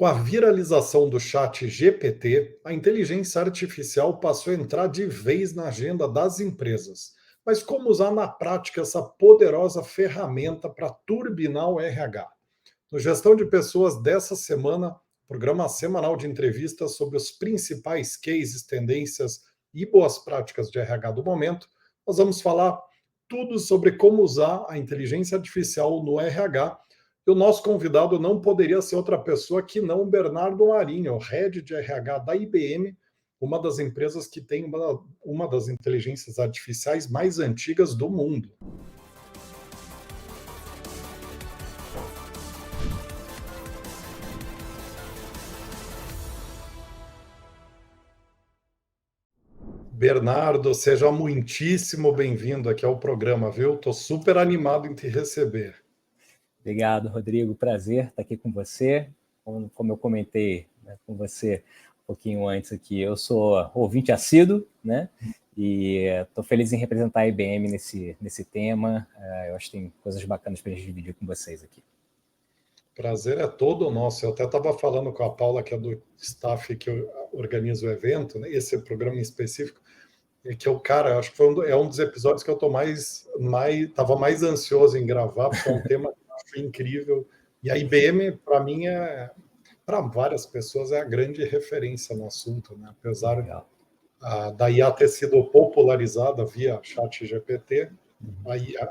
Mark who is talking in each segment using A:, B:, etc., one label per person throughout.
A: Com a viralização do chat GPT, a inteligência artificial passou a entrar de vez na agenda das empresas. Mas como usar na prática essa poderosa ferramenta para turbinar o RH? No Gestão de Pessoas dessa semana, programa semanal de entrevistas sobre os principais cases, tendências e boas práticas de RH do momento, nós vamos falar tudo sobre como usar a inteligência artificial no RH. E o nosso convidado não poderia ser outra pessoa que não o Bernardo Marinho, Head de RH da IBM, uma das empresas que tem uma das inteligências artificiais mais antigas do mundo. Bernardo, seja muitíssimo bem-vindo aqui ao programa, viu? Estou super animado em te receber.
B: Obrigado, Rodrigo. Prazer estar aqui com você. Como eu comentei, né, com você um pouquinho antes aqui, eu sou ouvinte assíduo, né? E estou feliz em representar a IBM nesse tema. Eu acho que tem coisas bacanas para a gente dividir com vocês aqui.
A: Prazer é todo nosso. Eu até estava falando com a Paula, que é do staff que organiza o evento, né? Esse programa em específico, e que cara, acho que é um dos episódios que eu estou estava mais ansioso em gravar, porque é um tema que eu acho incrível. E a IBM, para mim, para várias pessoas, é a grande referência no assunto, né? Apesar da IA ter sido popularizada via chat GPT,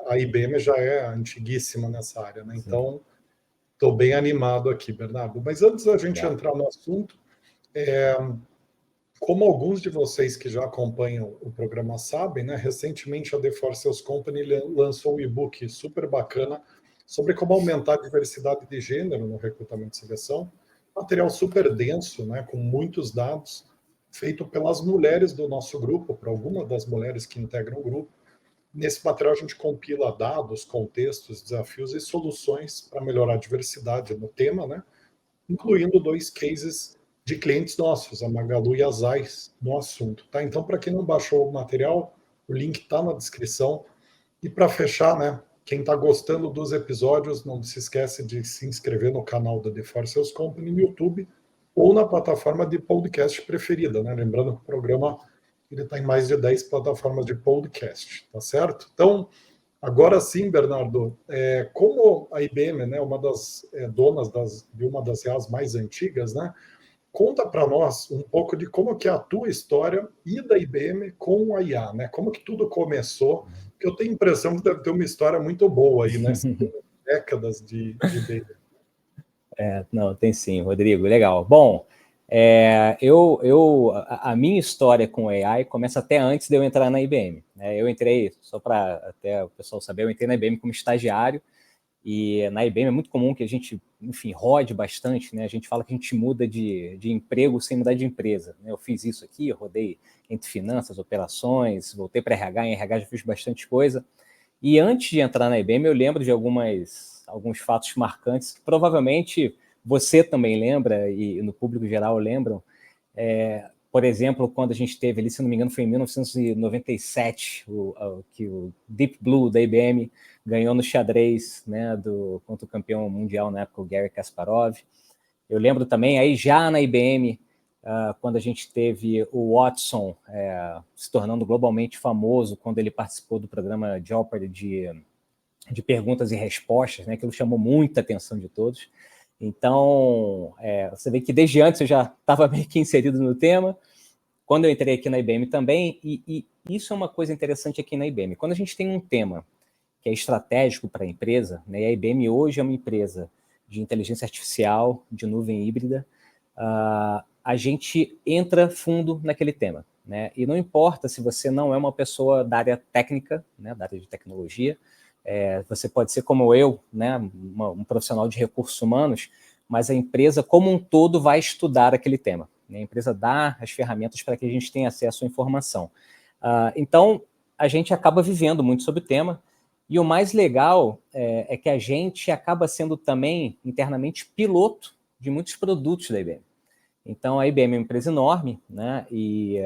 A: a IBM já é antiguíssima nessa área, né? Então, estou bem animado aqui, Bernardo. Mas antes da gente entrar no assunto, como alguns de vocês que já acompanham o programa sabem, né, recentemente a The Force Sales Company lançou um e-book super bacana sobre como aumentar a diversidade de gênero no recrutamento e seleção. Material super denso, né, com muitos dados, feito pelas mulheres do nosso grupo, para algumas das mulheres que integram o grupo. Nesse material a gente compila dados, contextos, desafios e soluções para melhorar a diversidade no tema, né, incluindo 2 cases de clientes nossos, a Magalu e a Zais, no assunto. Tá? Então, para quem não baixou o material, o link está na descrição. E para fechar, né, quem está gostando dos episódios, não se esquece de se inscrever no canal da The Force Sales Company no YouTube ou na plataforma de podcast preferida. Né? Lembrando que o programa está em mais de 10 plataformas de podcast, tá certo? Então, agora sim, Bernardo, como a IBM, né, uma das donas de uma das IAs mais antigas, né, conta para nós um pouco de como que é a tua história e da IBM com a IA, né? Como que tudo começou? Porque eu tenho a impressão que deve ter uma história muito boa aí, né? Décadas de IBM.
B: Não, tem sim, Rodrigo, legal. Bom, a minha história com AI começa até antes de eu entrar na IBM. Né? Eu entrei, só para até o pessoal saber, eu entrei na IBM como estagiário, e na IBM é muito comum que a gente, enfim, rode bastante, né? A gente fala que a gente muda de emprego sem mudar de empresa. Né? Eu fiz isso aqui, eu rodei entre finanças, operações, voltei para RH, em RH já fiz bastante coisa. E antes de entrar na IBM, eu lembro de alguns fatos marcantes que provavelmente você também lembra, e no público geral lembram. Por exemplo, quando a gente teve ali, se não me engano, foi em 1997, que o Deep Blue da IBM ganhou no xadrez, né, contra o campeão mundial na época, o Garry Kasparov. Eu lembro também, aí já na IBM, quando a gente teve o Watson se tornando globalmente famoso, quando ele participou do programa Jeopardy de perguntas e respostas, né, aquilo chamou muita atenção de todos. Então, você vê que desde antes eu já estava meio que inserido no tema. Quando eu entrei aqui na IBM também, e isso é uma coisa interessante aqui na IBM. Quando a gente tem um tema que é estratégico para a empresa, né, e a IBM hoje é uma empresa de inteligência artificial, de nuvem híbrida, a gente entra fundo naquele tema. Né? E não importa se você não é uma pessoa da área técnica, né, da área de tecnologia, você pode ser como eu, né, um profissional de recursos humanos, mas a empresa como um todo vai estudar aquele tema. Né? A empresa dá as ferramentas para que a gente tenha acesso à informação. Então, a gente acaba vivendo muito sobre o tema, e o mais legal é que a gente acaba sendo também, internamente, piloto de muitos produtos da IBM. Então, a IBM é uma empresa enorme, né? E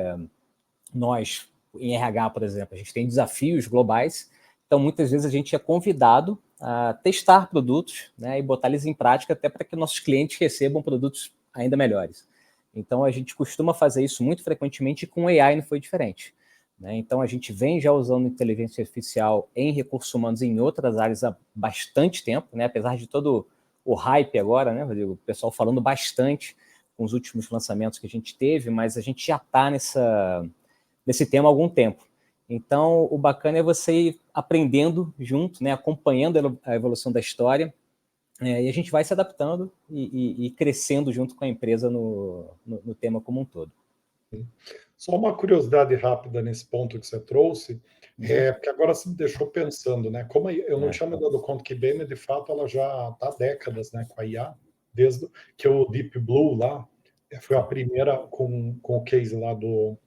B: nós, em RH, por exemplo, a gente tem desafios globais. Então, muitas vezes a gente é convidado a testar produtos, né, e botar eles em prática até para que nossos clientes recebam produtos ainda melhores. Então, a gente costuma fazer isso muito frequentemente e com AI não foi diferente. Né? Então, a gente vem já usando inteligência artificial em recursos humanos e em outras áreas há bastante tempo, né? Apesar de todo o hype agora, né, Rodrigo? O pessoal falando bastante com os últimos lançamentos que a gente teve, mas a gente já está nesse tema há algum tempo. Então, o bacana é você ir aprendendo junto, né, acompanhando a evolução da história, e a gente vai se adaptando e crescendo junto com a empresa no tema como um todo.
A: Só uma curiosidade rápida nesse ponto que você trouxe, porque agora você me deixou pensando, né? Como eu não tinha me dado conta que IBM, de fato, ela já está há décadas, né, com a IA, desde que o Deep Blue lá foi a primeira com o case lá do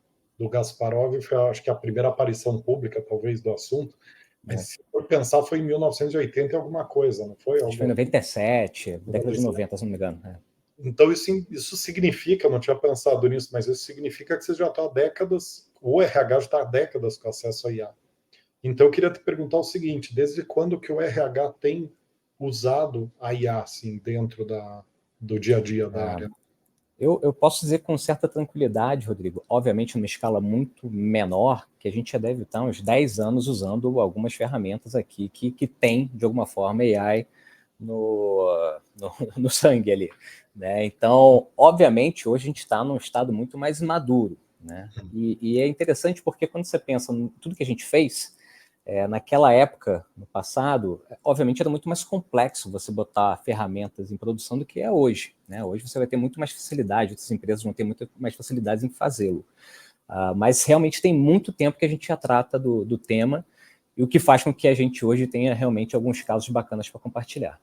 A: Kasparov, foi, acho que a primeira aparição pública, talvez, do assunto. Mas se for pensar, foi em 1980 e alguma coisa, não foi?
B: Acho que foi em 97, década de 90, se não me engano.
A: Então, isso significa, eu não tinha pensado nisso, mas isso significa que você já está há décadas, o RH já está há décadas com acesso a IA. Então, eu queria te perguntar o seguinte, desde quando que o RH tem usado a IA, assim, dentro do dia a dia da área?
B: Eu posso dizer com certa tranquilidade, Rodrigo, obviamente numa escala muito menor, que a gente já deve estar uns 10 anos usando algumas ferramentas aqui que tem, de alguma forma, AI no sangue ali. Né? Então, obviamente, hoje a gente está num estado muito mais maduro. Né? E é interessante porque quando você pensa em tudo que a gente fez, naquela época, no passado, obviamente era muito mais complexo você botar ferramentas em produção do que é hoje. Né? Hoje você vai ter muito mais facilidade, outras empresas vão ter muito mais facilidades em fazê-lo. Mas realmente tem muito tempo que a gente já trata do tema, e o que faz com que a gente hoje tenha realmente alguns casos bacanas para compartilhar.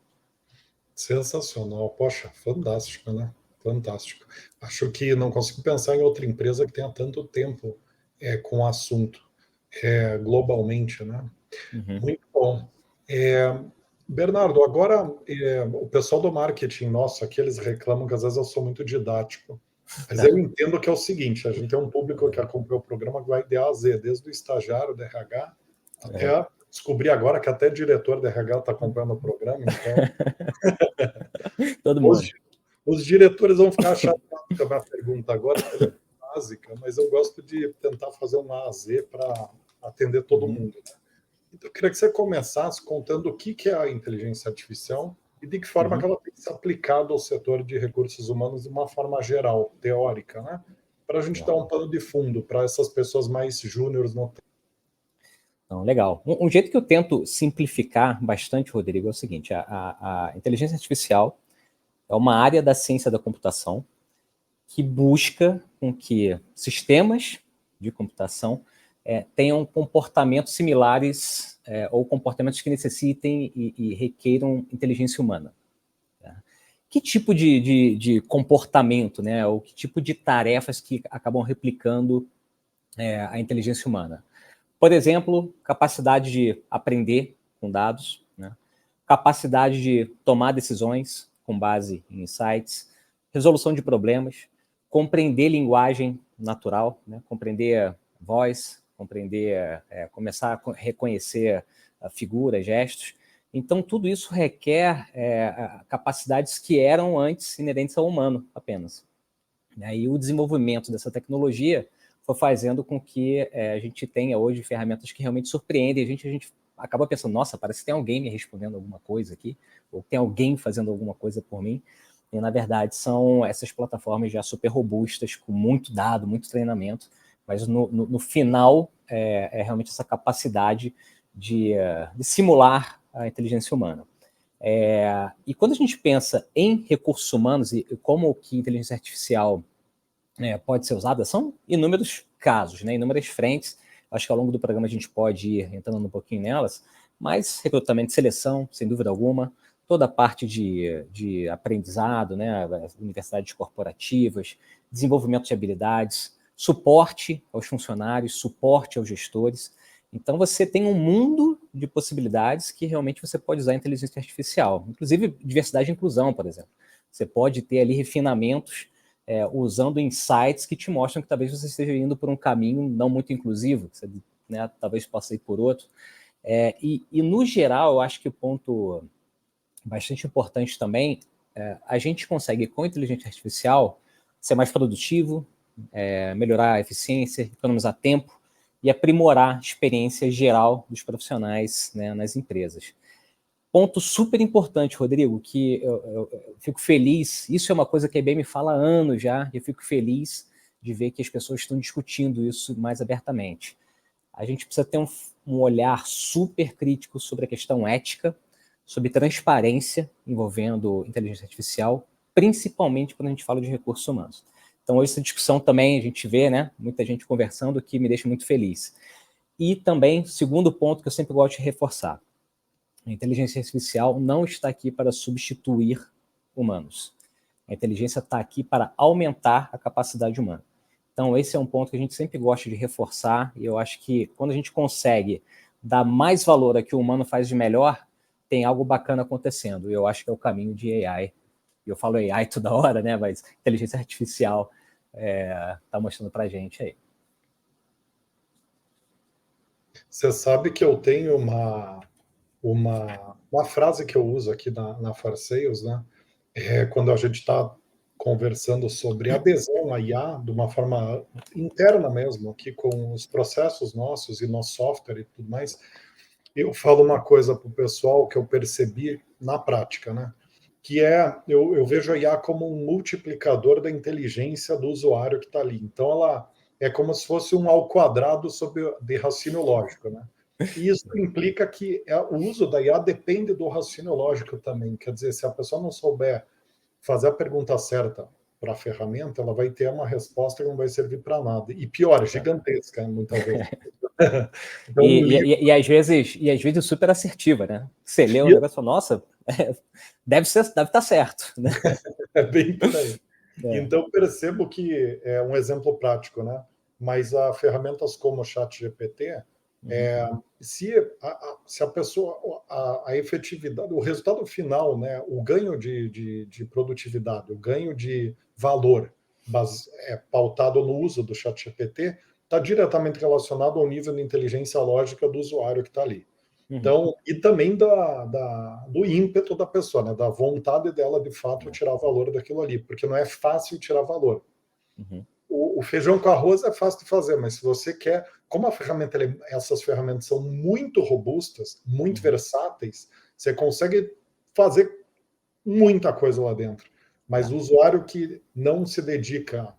A: Sensacional, poxa, fantástico, né? Fantástico. Acho que não consigo pensar em outra empresa que tenha tanto tempo com o assunto globalmente, né?
B: Uhum.
A: Muito bom. Bernardo, agora o pessoal do marketing nosso aqui, eles reclamam que às vezes eu sou muito didático. Mas eu entendo que é o seguinte, a gente tem um público que acompanha o programa que vai de A a Z, desde o estagiário do RH até descobrir agora que até diretor do RH está acompanhando o programa, então
B: Todo mundo.
A: os diretores vão ficar chateados com a minha pergunta agora, porque ela é básica, mas eu gosto de tentar fazer um A a Z para atender todo mundo. Né? Então, eu queria que você começasse contando o que é a inteligência artificial e de que forma que ela tem se aplicado ao setor de recursos humanos de uma forma geral, teórica, né? Para a gente dar um pano de fundo para essas pessoas mais júniores no tempo.
B: Então, legal. Um jeito que eu tento simplificar bastante, Rodrigo, é o seguinte: a inteligência artificial é uma área da ciência da computação que busca com que sistemas de computação tenham comportamentos similares ou comportamentos que necessitem e requeiram inteligência humana. Tá? Que tipo de comportamento, né, ou que tipo de tarefas que acabam replicando a inteligência humana? Por exemplo, capacidade de aprender com dados, né? Capacidade de tomar decisões com base em insights, resolução de problemas, compreender linguagem natural, né? Compreender voz, compreender, começar a reconhecer figuras, gestos. Então, tudo isso requer capacidades que eram antes inerentes ao humano apenas. E o desenvolvimento dessa tecnologia foi fazendo com que a gente tenha hoje ferramentas que realmente surpreendem a gente acaba pensando, nossa, parece que tem alguém me respondendo alguma coisa aqui, ou tem alguém fazendo alguma coisa por mim, e na verdade são essas plataformas já super robustas, com muito dado, muito treinamento, mas no final é realmente essa capacidade de simular a inteligência humana. E quando a gente pensa em recursos humanos e como que inteligência artificial pode ser usada, são inúmeros casos, né, inúmeras frentes. Acho que ao longo do programa a gente pode ir entrando um pouquinho nelas, mas recrutamento e seleção, sem dúvida alguma, toda a parte de aprendizado, né, universidades corporativas, desenvolvimento de habilidades, suporte aos funcionários, suporte aos gestores. Então, você tem um mundo de possibilidades que realmente você pode usar a inteligência artificial, inclusive diversidade e inclusão, por exemplo. Você pode ter ali refinamentos usando insights que te mostram que talvez você esteja indo por um caminho não muito inclusivo, você, né, talvez possa ir por outro. E, no geral, eu acho que o ponto bastante importante também, a gente consegue, com inteligência artificial, ser mais produtivo, melhorar a eficiência, economizar tempo e aprimorar a experiência geral dos profissionais, né, nas empresas. Ponto super importante, Rodrigo, que eu fico feliz, isso é uma coisa que a IBM fala há anos já, e eu fico feliz de ver que as pessoas estão discutindo isso mais abertamente. A gente precisa ter um olhar super crítico sobre a questão ética, sobre transparência envolvendo inteligência artificial, principalmente quando a gente fala de recursos humanos. Então, essa discussão também a gente vê, né, muita gente conversando, que me deixa muito feliz. E também, segundo ponto que eu sempre gosto de reforçar, a inteligência artificial não está aqui para substituir humanos. A inteligência está aqui para aumentar a capacidade humana. Então, esse é um ponto que a gente sempre gosta de reforçar, e eu acho que quando a gente consegue dar mais valor a que o humano faz de melhor, tem algo bacana acontecendo, e eu acho que é o caminho de AI. E eu falo AI toda hora, né? Mas inteligência artificial está mostrando para a gente aí.
A: Você sabe que eu tenho uma frase que eu uso aqui na FarSales, né? Quando a gente está conversando sobre adesão à IA de uma forma interna mesmo, aqui com os processos nossos e nosso software e tudo mais, eu falo uma coisa para o pessoal que eu percebi na prática, né? Que eu vejo a IA como um multiplicador da inteligência do usuário que está ali. Então, ela é como se fosse um ao quadrado de raciocínio lógico, né? E isso implica que o uso da IA depende do raciocínio lógico também. Quer dizer, se a pessoa não souber fazer a pergunta certa para a ferramenta, ela vai ter uma resposta que não vai servir para nada. E pior, gigantesca, muitas vezes.
B: Então, e às vezes super assertiva, né? Você lê o negócio e fala, nossa, deve estar certo. Né?
A: É bem por aí. Então, percebo que é um exemplo prático, né? Mas ferramentas como o ChatGPT, se a pessoa, a efetividade, o resultado final, né? O ganho de produtividade, o ganho de valor pautado no uso do ChatGPT, está diretamente relacionado ao nível de inteligência lógica do usuário que está ali. Então, e também do ímpeto da pessoa, né? Da vontade dela, de fato, tirar valor daquilo ali, porque não é fácil tirar valor. O feijão com arroz é fácil de fazer, mas se você quer, como a ferramenta, essas ferramentas são muito robustas, muito versáteis, você consegue fazer muita coisa lá dentro. Mas o usuário que não se dedica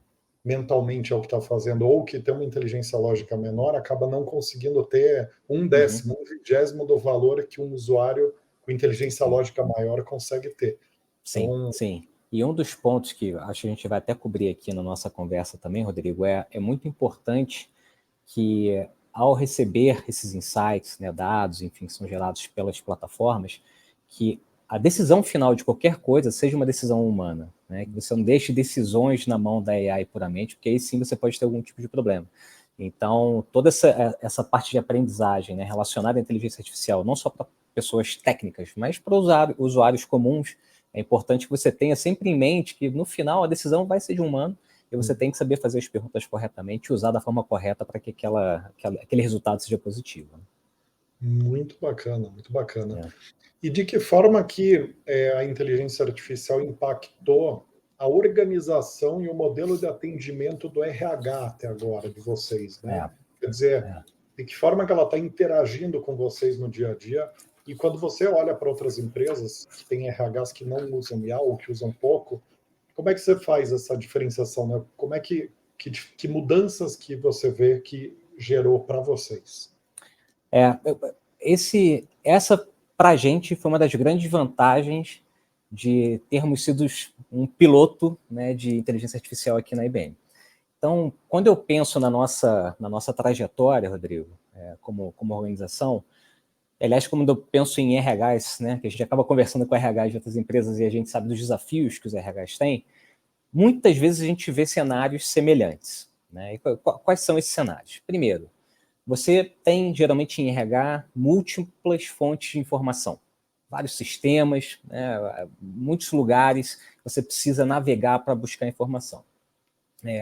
A: mentalmente ao que está fazendo, ou que tem uma inteligência lógica menor, acaba não conseguindo ter 1/10, 1/20 do valor que um usuário com inteligência lógica maior consegue ter.
B: Então, sim. E um dos pontos que acho que a gente vai até cobrir aqui na nossa conversa também, Rodrigo, é muito importante que, ao receber esses insights, né, dados, enfim, que são gerados pelas plataformas, que a decisão final de qualquer coisa seja uma decisão humana, né? Que você não deixe decisões na mão da AI puramente, porque aí sim você pode ter algum tipo de problema. Então, toda essa parte de aprendizagem, né, relacionada à inteligência artificial, não só para pessoas técnicas, mas para usuários comuns, é importante que você tenha sempre em mente que, no final, a decisão vai ser de um humano e você tem que saber fazer as perguntas corretamente e usar da forma correta para que aquele resultado seja positivo.
A: Muito bacana, muito bacana. E de que forma que a inteligência artificial impactou a organização e o modelo de atendimento do RH até agora, de vocês, né? Quer dizer, de que forma que ela está interagindo com vocês no dia a dia? E quando você olha para outras empresas que têm RHs que não usam IA ou que usam pouco, como é que você faz essa diferenciação, né? Como é que mudanças que você vê que gerou para vocês?
B: Essa, para a gente, foi uma das grandes vantagens de termos sido um piloto, né, de inteligência artificial aqui na IBM. Então, quando eu penso na nossa trajetória, Rodrigo, como organização, aliás, quando eu penso em RHs, né, que a gente acaba conversando com RHs de outras empresas e a gente sabe dos desafios que os RHs têm, muitas vezes a gente vê cenários semelhantes. Né? E quais são esses cenários? Primeiro, você tem, geralmente, em RH, múltiplas fontes de informação. Vários sistemas, né, muitos lugares, você precisa navegar para buscar informação.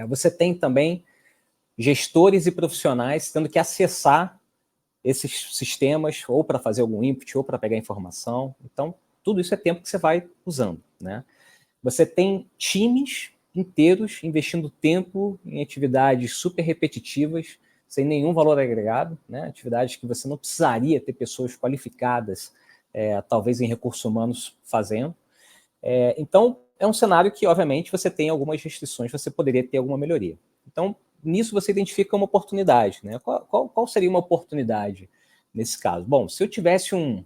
B: Você tem também gestores e profissionais tendo que acessar esses sistemas, ou para fazer algum input, ou para pegar informação. Então, tudo isso é tempo que você vai usando, né? Você tem times inteiros investindo tempo em atividades super repetitivas, sem nenhum valor agregado, né? Atividades que você não precisaria ter pessoas qualificadas, talvez em recursos humanos, fazendo. Então, é um cenário que, obviamente, você tem algumas restrições, você poderia ter alguma melhoria. Então, nisso você identifica uma oportunidade, né? Qual seria uma oportunidade nesse caso? Bom, se eu tivesse um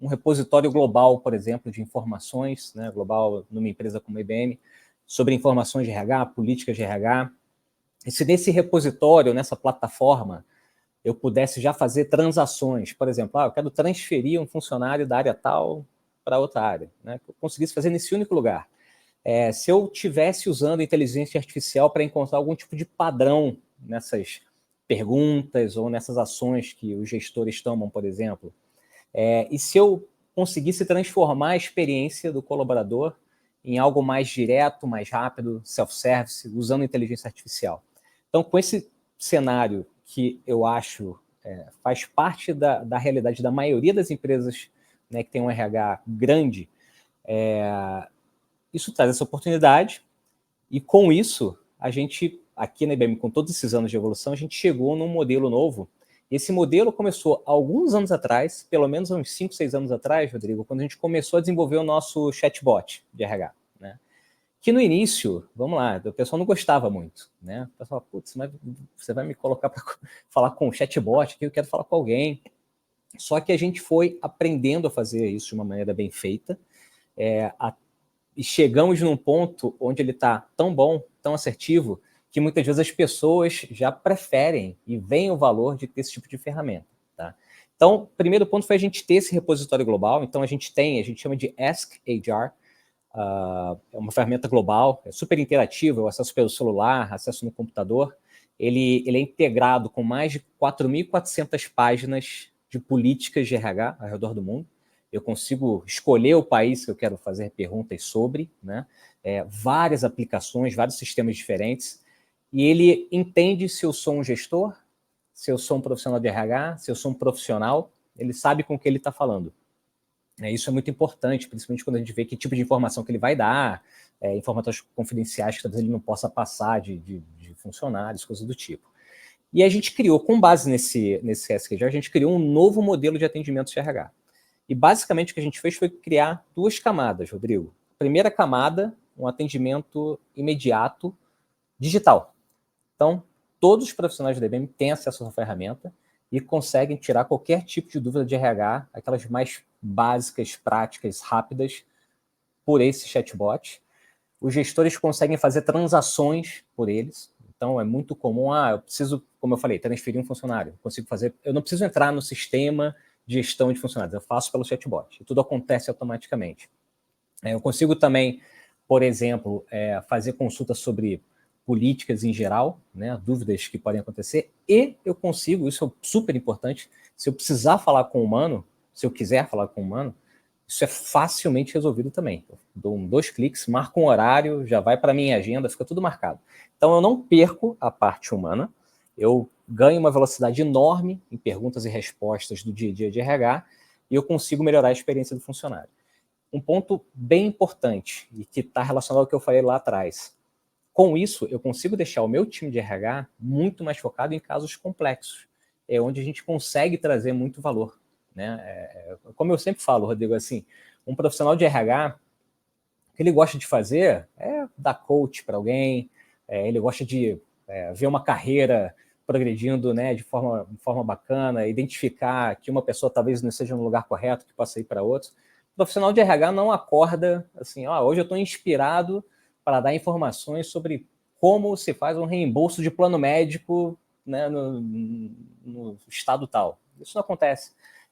B: repositório global, por exemplo, de informações, né, global numa empresa como a IBM, sobre informações de RH, políticas de RH, e se nesse repositório, nessa plataforma, eu pudesse já fazer transações, por exemplo, eu quero transferir um funcionário da área tal para outra área, né, que eu conseguisse fazer nesse único lugar. Se eu tivesse usando inteligência artificial para encontrar algum tipo de padrão nessas perguntas ou nessas ações que os gestores tomam, por exemplo, e se eu conseguisse transformar a experiência do colaborador em algo mais direto, mais rápido, self-service, usando inteligência artificial. Então, com esse cenário que eu acho faz parte da realidade da maioria das empresas, né, que tem um RH grande, isso traz essa oportunidade, e com isso, a gente, aqui na IBM, com todos esses anos de evolução, a gente chegou num modelo novo. Esse modelo começou há alguns anos atrás, pelo menos uns 5, 6 anos atrás, Rodrigo, quando a gente começou a desenvolver o nosso chatbot de RH, né? Que no início, vamos lá, o pessoal não gostava muito, né? O pessoal, putz, mas você vai me colocar para falar com o chatbot, que eu quero falar com alguém. Só que a gente foi aprendendo a fazer isso de uma maneira bem feita, e chegamos num ponto onde ele está tão bom, tão assertivo, que muitas vezes as pessoas já preferem e veem o valor de ter esse tipo de ferramenta. Tá? Então, o primeiro ponto foi a gente ter esse repositório global. Então, a gente chama de Ask HR, é uma ferramenta global, é super interativa, eu acesso pelo celular, acesso no computador. Ele é integrado com mais de 4.400 páginas de políticas de RH ao redor do mundo. Eu consigo escolher o país que eu quero fazer perguntas sobre, né? Várias aplicações, vários sistemas diferentes, e ele entende se eu sou um gestor, se eu sou um profissional de RH, se eu sou um profissional, ele sabe com o que ele está falando. Isso é muito importante, principalmente quando a gente vê que tipo de informação que ele vai dar, informações confidenciais que talvez ele não possa passar de funcionários, coisas do tipo. E a gente criou, com base nesse SQL, a gente criou um novo modelo de atendimento de RH. E basicamente o que a gente fez foi criar 2 camadas, Rodrigo. Primeira camada, um atendimento imediato digital. Então, todos os profissionais da IBM têm acesso a essa ferramenta e conseguem tirar qualquer tipo de dúvida de RH, aquelas mais básicas, práticas, rápidas, por esse chatbot. Os gestores conseguem fazer transações por eles. Então, é muito comum, eu preciso, como eu falei, transferir um funcionário. Eu não preciso entrar no sistema de gestão de funcionários, eu faço pelo chatbot. E tudo acontece automaticamente. Eu consigo também, por exemplo, fazer consultas sobre políticas em geral, né, dúvidas que podem acontecer, e eu consigo, isso é super importante, se eu precisar falar com o humano, se eu quiser falar com o humano, isso é facilmente resolvido também. Eu dou 2 cliques, marco um horário, já vai para a minha agenda, fica tudo marcado. Então, eu não perco a parte humana, eu ganho uma velocidade enorme em perguntas e respostas do dia a dia de RH, e eu consigo melhorar a experiência do funcionário. Um ponto bem importante, e que está relacionado ao que eu falei lá atrás. Com isso, eu consigo deixar o meu time de RH muito mais focado em casos complexos, onde a gente consegue trazer muito valor. Né? Como eu sempre falo, Rodrigo, assim, um profissional de RH, o que ele gosta de fazer é dar coach para alguém, ele gosta de ver uma carreira progredindo, né, de forma bacana, identificar que uma pessoa talvez não esteja no lugar correto, que possa ir para outro. O profissional de RH não acorda assim, hoje eu estou inspirado para dar informações sobre como se faz um reembolso de plano médico, né, no estado tal. Isso não acontece.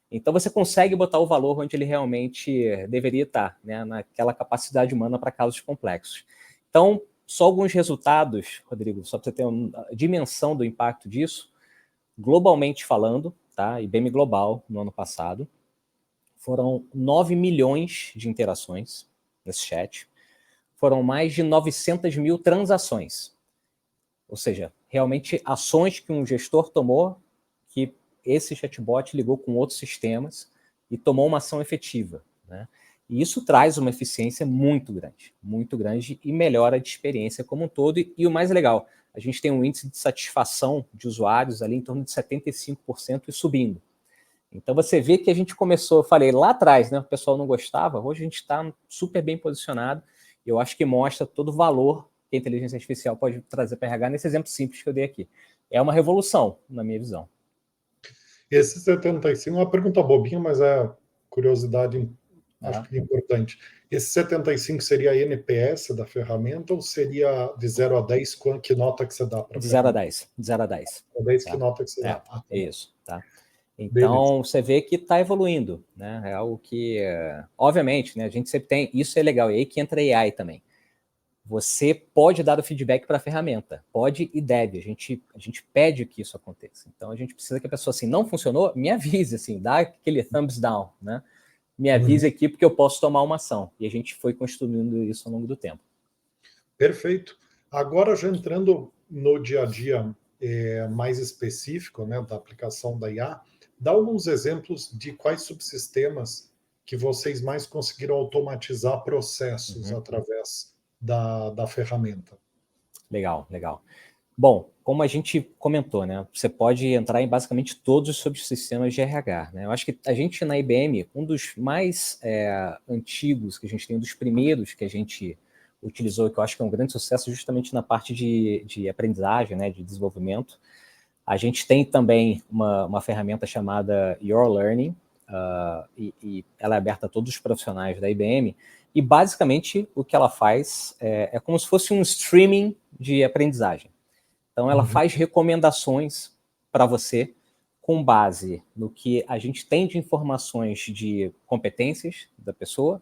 B: Então você consegue botar o valor onde ele realmente deveria estar, né, naquela capacidade humana para casos complexos. Então, só alguns resultados, Rodrigo, só para você ter uma dimensão do impacto disso, globalmente falando, tá? IBM Global, no ano passado, foram 9 milhões de interações nesse chat, foram mais de 900 mil transações, ou seja, realmente ações que um gestor tomou que esse chatbot ligou com outros sistemas e tomou uma ação efetiva, né? E isso traz uma eficiência muito grande e melhora de experiência como um todo. E o mais legal, a gente tem um índice de satisfação de usuários ali em torno de 75% e subindo. Então você vê que a gente começou, eu falei lá atrás, né? O pessoal não gostava, hoje a gente está super bem posicionado. E eu acho que mostra todo o valor que a inteligência artificial pode trazer para RH nesse exemplo simples que eu dei aqui. É uma revolução, na minha visão.
A: Esse 75, uma pergunta bobinha, mas é curiosidade, acho que é importante. Esse 75 seria a NPS da ferramenta ou seria de 0 a 10, que nota que você dá para a ferramenta?
B: De 0 a 10. De 0 a 10.
A: 10 que nota que você dá.
B: Tá. Isso, tá. Então, você vê que está evoluindo, né? É algo que, obviamente, né, a gente sempre tem, isso é legal, e aí que entra a AI também. Você pode dar o feedback para a ferramenta, pode e deve, a gente pede que isso aconteça. Então, a gente precisa que a pessoa, assim, não funcionou, me avise, assim, dá aquele thumbs down, né? Me avise aqui porque eu posso tomar uma ação. E a gente foi construindo isso ao longo do tempo.
A: Perfeito. Agora, já entrando no dia a dia mais específico, né, da aplicação da IA, dá alguns exemplos de quais subsistemas que vocês mais conseguiram automatizar processos através da ferramenta.
B: Legal. Bom, como a gente comentou, né, você pode entrar em basicamente todos os subsistemas de RH, né? Eu acho que a gente na IBM, um dos mais antigos que a gente tem, um dos primeiros que a gente utilizou, que eu acho que é um grande sucesso justamente na parte de aprendizagem, né, de desenvolvimento. A gente tem também uma ferramenta chamada Your Learning, e ela é aberta a todos os profissionais da IBM, e basicamente o que ela faz é como se fosse um streaming de aprendizagem. Então ela faz recomendações para você com base no que a gente tem de informações de competências da pessoa,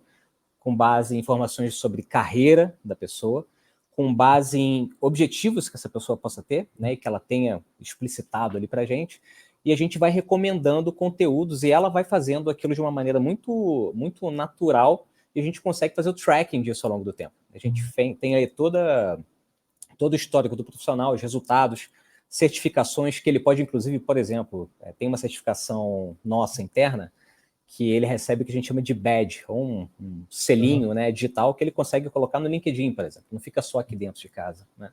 B: com base em informações sobre carreira da pessoa, com base em objetivos que essa pessoa possa ter, né, e que ela tenha explicitado ali para a gente, e a gente vai recomendando conteúdos e ela vai fazendo aquilo de uma maneira muito, muito natural e a gente consegue fazer o tracking disso ao longo do tempo. A gente tem aí todo o histórico do profissional, os resultados, certificações que ele pode, inclusive, por exemplo, tem uma certificação nossa interna que ele recebe o que a gente chama de badge, ou um selinho, né, digital, que ele consegue colocar no LinkedIn, por exemplo. Não fica só aqui dentro de casa, né?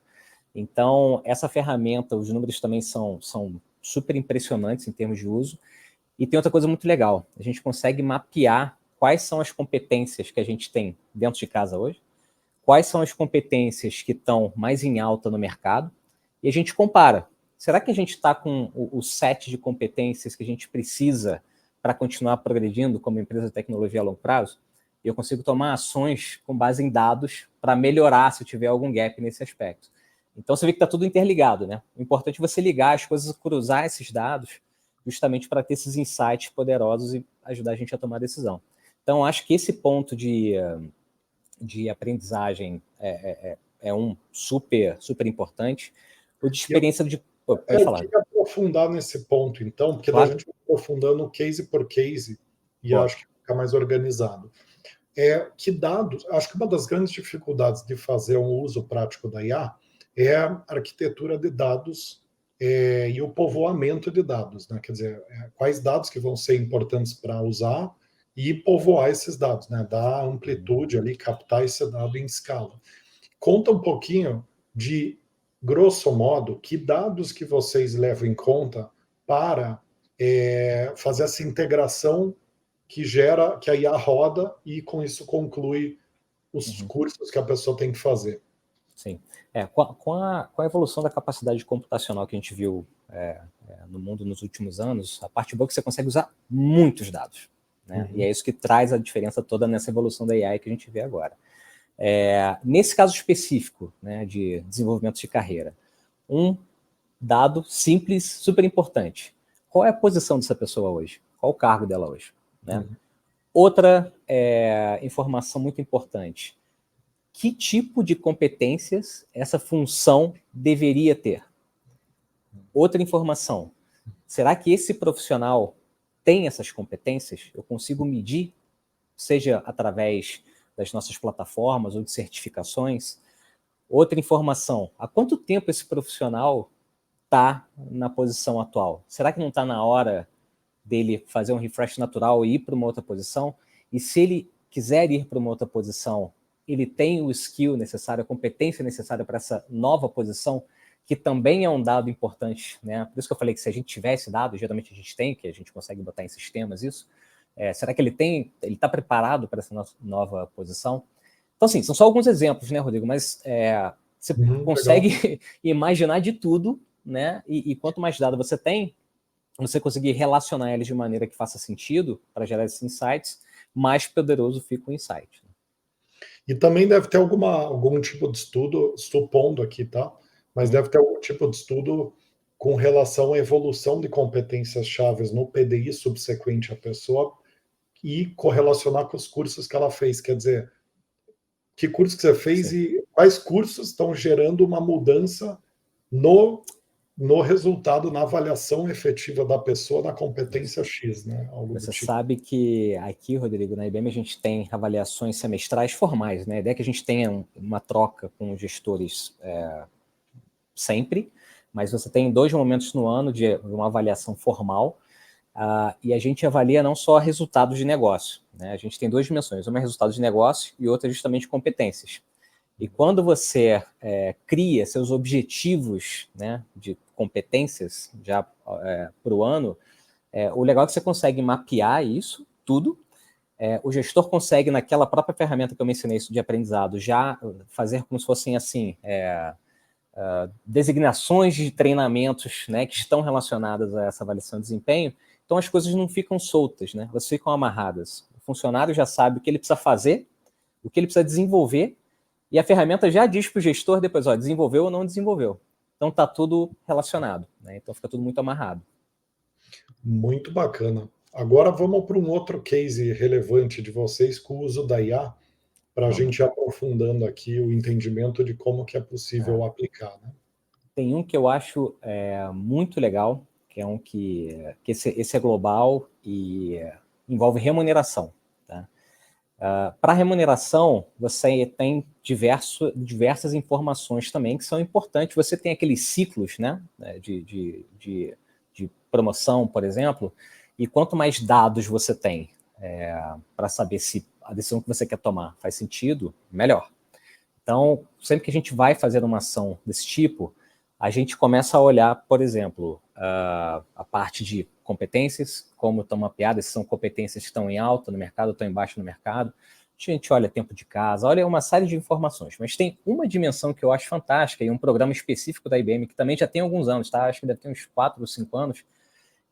B: Então, essa ferramenta, os números também são super impressionantes em termos de uso. E tem outra coisa muito legal. A gente consegue mapear quais são as competências que a gente tem dentro de casa hoje, quais são as competências que estão mais em alta no mercado, e a gente compara. Será que a gente está com o set de competências que a gente precisa para continuar progredindo como empresa de tecnologia a longo prazo? E eu consigo tomar ações com base em dados para melhorar se eu tiver algum gap nesse aspecto. Então você vê que está tudo interligado, né? O importante é você ligar as coisas, cruzar esses dados, justamente para ter esses insights poderosos e ajudar a gente a tomar decisão. Então acho que esse ponto de aprendizagem é um super importante. O de experiência de... Pode falar.
A: Eu queria aprofundar nesse ponto, então, porque
B: Claro.
A: daí a gente vai aprofundando case por case e
B: Boa.
A: acho que fica mais organizado. Que dados, acho que uma das grandes dificuldades de fazer um uso prático da IA é a arquitetura de dados e o povoamento de dados, né? Quer dizer, quais dados que vão ser importantes para usar e povoar esses dados, né? Dar amplitude ali, captar esse dado em escala. Conta um pouquinho de, grosso modo, que dados que vocês levam em conta para fazer essa integração que gera, que a IA roda e com isso conclui os cursos que a pessoa tem que fazer.
B: Sim. Com a evolução da capacidade computacional que a gente viu no mundo nos últimos anos, a parte boa é que você consegue usar muitos dados, né? E é isso que traz a diferença toda nessa evolução da AI que a gente vê agora. Nesse caso específico, né, de desenvolvimento de carreira, um dado simples, super importante. Qual é a posição dessa pessoa hoje? Qual o cargo dela hoje? Né? Outra informação muito importante. Que tipo de competências essa função deveria ter? Outra informação. Será que esse profissional tem essas competências? Eu consigo medir, seja através das nossas plataformas ou de certificações? Outra informação. Há quanto tempo esse profissional está na posição atual? Será que não está na hora dele fazer um refresh natural e ir para uma outra posição? E se ele quiser ir para uma outra posição, ele tem o skill necessário, a competência necessária para essa nova posição, que também é um dado importante, né? Por isso que eu falei que se a gente tivesse dado, geralmente a gente tem, que a gente consegue botar em sistemas isso, será que ele está preparado para essa nova posição? Então, assim, são só alguns exemplos, né, Rodrigo? Mas você consegue legal. Imaginar de tudo, né? E quanto mais dados você tem, você conseguir relacionar eles de maneira que faça sentido para gerar esses insights, mais poderoso fica o insight.
A: E também deve ter algum tipo de estudo, supondo aqui, tá? Mas deve ter algum tipo de estudo com relação à evolução de competências chaves no PDI subsequente à pessoa e correlacionar com os cursos que ela fez. Quer dizer, que curso que você fez Sim. E quais cursos estão gerando uma mudança no resultado, na avaliação efetiva da pessoa na competência X, né?
B: Você sabe que aqui, Rodrigo, na IBM a gente tem avaliações semestrais formais, né? A ideia é que a gente tenha uma troca com os gestores sempre, mas você tem 2 momentos no ano de uma avaliação formal, e a gente avalia não só resultados de negócio, né? A gente tem 2 dimensões, uma é resultados de negócio e outra é justamente competências. E quando você cria seus objetivos, né, de competências já para o ano, o legal é que você consegue mapear isso tudo. O gestor consegue, naquela própria ferramenta que eu mencionei isso de aprendizado, já fazer como se fossem assim, designações de treinamentos, né, que estão relacionadas a essa avaliação de desempenho. Então as coisas não ficam soltas, né? Elas ficam amarradas. O funcionário já sabe o que ele precisa fazer, o que ele precisa desenvolver, e a ferramenta já diz para o gestor depois, ó, desenvolveu ou não desenvolveu. Então está tudo relacionado, né? Então fica tudo muito amarrado.
A: Muito bacana. Agora vamos para um outro case relevante de vocês com o uso da IA, para a gente ir aprofundando aqui o entendimento de como que é possível aplicar, né?
B: Tem um que eu acho muito legal, que é um que esse é global e envolve remuneração. Tá? Para remuneração, você tem diversas informações também que são importantes. Você tem aqueles ciclos, né, de promoção, por exemplo, e quanto mais dados você tem para saber se a decisão que você quer tomar faz sentido, melhor. Então, sempre que a gente vai fazer uma ação desse tipo, a gente começa a olhar, por exemplo, a parte de competências, como estão mapeadas, se são competências que estão em alta no mercado ou estão em baixo no mercado. A gente olha tempo de casa, olha uma série de informações. Mas tem uma dimensão que eu acho fantástica e um programa específico da IBM, que também já tem alguns anos, tá? Acho que deve ter uns 4 ou 5 anos.